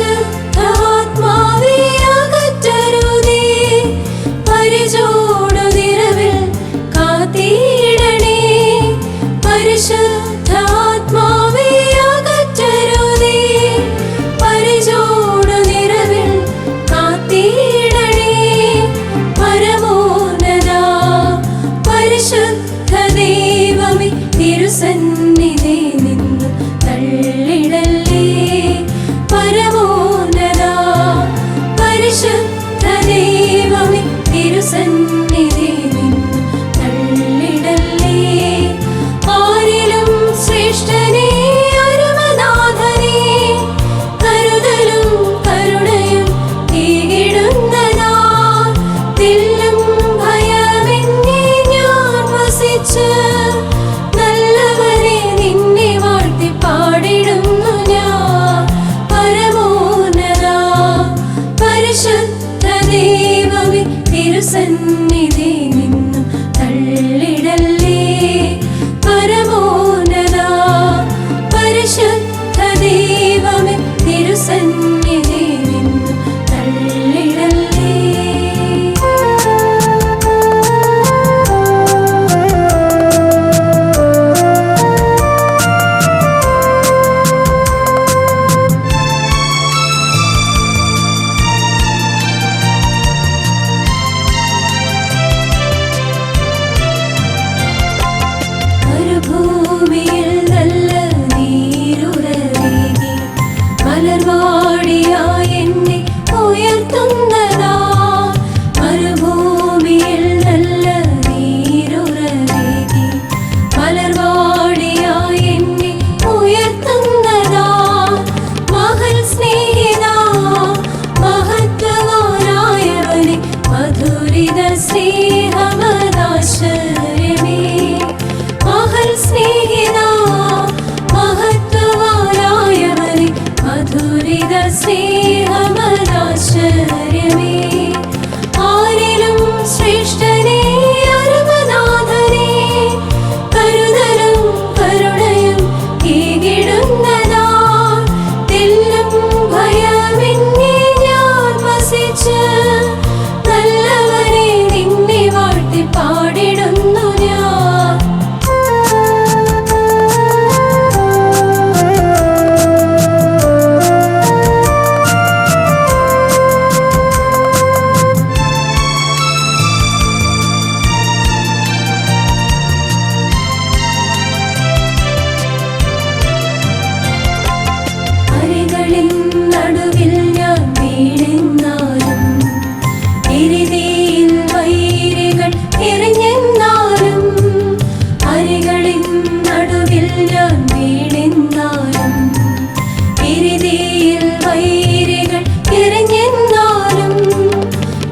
പരിശുദ്ധാത്മാവേ അകറ്റരുതേ, പരിചോടുനിറവിൽ കാത്തിടണേ. പരിശുദ്ധാത്മാവേ അകറ്റരുതേ, പരിചോടുനിറവിൽ കാത്തിടണേ. പരമോന്നതാ പരിശുദ്ധ ദൈവമേ, തിരുസന്നിധി നിന്നു തള്ളിടല്ലേ. പരമോന്നതാ പരിശുദ്ധ ദൈവമേ, തിരുസന്നിധി നിന്നു തള്ളിടല്ലേ. ആരിലും ശ്രേഷ്ഠനേ അരുമനാഥനേ, കരുതലും കരുണയും തീകിടുന്നതാ. തെല്ലും ഭയമെന്നേ ഞാൻ വസിച്ച്, നല്ലവനെ നിന്നെ വാഴ്ത്തി പാടിടുന്നു ഞാൻ. പരമോന്നതാ പരിശുദ്ധ ദൈവമേ, തിരുസന്നിധി നിന്നു തള്ളിടല്ലേ. പരമോന്നതാ പരിശുദ്ധ ദൈവമേ, തിരുസന്നിധി നിന്നു തള്ളിടല്ലേ. മരുഭൂമിയിൽ നല്ല നീരുറവേകി, മലർവാടിയായി എന്നെ ഉയർത്തുന്നതാ. മരുഭൂമിയിൽ നല്ല നീരുറവേകി, മലർവാടിയായി എന്നെ ഉയർത്തുന്നതാ. മഹൽ സ്നേഹിതാ മഹത്വവാനായവനെ, മധുരിത സ്നേഹമദാശ്ചര്യമേ. മഹൽ സ്നേഹിതാ മഹത്വവാനായവനെ, മധുരിത സ്നേഹമദാശ്ചര്യമേ. ആരിലും ശ്രേഷ്ഠനേ അരുമനാഥനേ, കരുതലും കരുണയും തീകിടുന്നതാ. തെല്ലും ഭയമെന്നേ ഞാൻ വസിച്ച്, നല്ലവനെ നിന്നെ വാഴ്ത്തി പാടിടുന്നു ഞാൻ. അരികളിൻ നടുവിൽ ഞാൻ വീണെന്നാലും, എരിതീയിൽ വൈരികൾ എറിഞ്ഞെന്നാലും. അരികളിൻ നടുവിൽ ഞാൻ വീണെന്നാലും, എരിതീയിൽ വൈരികൾ എറിഞ്ഞെന്നാലും.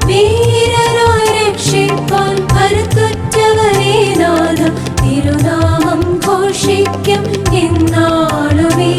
വീരരായി രക്ഷിപ്പാൻ കരുത്തുറ്റവനേ നാഥ, തിരുനാമം ഘോഷിക്കും എന്നാളുമേ.